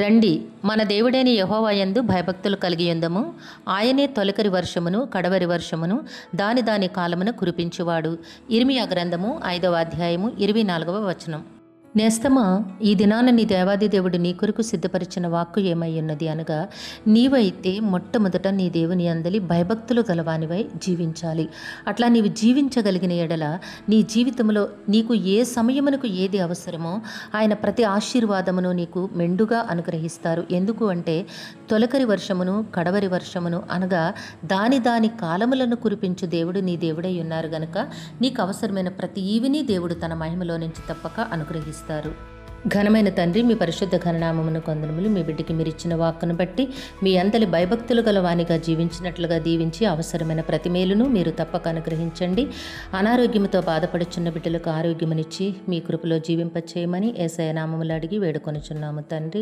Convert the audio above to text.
రండి, మన దేవుడైన యెహోవా యందు భయభక్తులు కలిగియుందము. ఆయనే తొలకరి వర్షమును కడవరి వర్షమును దాని దాని కాలమున కురిపించువాడు. ఇర్మియా గ్రంథము 5వ అధ్యాయము 24వ వచనం. నేస్తమా, ఈ దినాన నీ దేవాది దేవుడు నీ కొరకు సిద్ధపరిచిన వాక్కు ఏమై ఉన్నది అనగా, నీవైతే మొట్టమొదట నీ దేవుని అందలి భయభక్తులు గలవానివై జీవించాలి. అట్లా నీవు జీవించగలిగిన ఎడల నీ జీవితంలో నీకు ఏ సమయమునకు ఏది అవసరమో ఆయన ప్రతి ఆశీర్వాదమును నీకు మెండుగా అనుగ్రహిస్తారు. ఎందుకు అంటే తొలకరి వర్షమును కడవరి వర్షమును అనగా దాని దాని కాలములను కురిపించు దేవుడు నీ దేవుడై ఉన్నారు గనుక నీకు అవసరమైన ప్రతి ఈవిని దేవుడు తన మహిమలో నుంచి తప్పక అనుగ్రహిస్తారు. ఘనమైన తండ్రి, మీ పరిశుద్ధ ఘననామమును కొందనములు మీ బిడ్డకి మీరు ఇచ్చిన వాక్కును బట్టి మీ అందలి భయభక్తులు గల వానిగా జీవించినట్లుగా దీవించి అవసరమైన ప్రతి మేలును మీరు తప్పక అనుగ్రహించండి. అనారోగ్యముతో బాధపడుచున్న బిడ్డలకు ఆరోగ్యమునిచ్చి మీ కృపలో జీవింపచేయమని యేసయ్య నామములో అడిగి వేడుకొనుచున్నాము తండ్రి.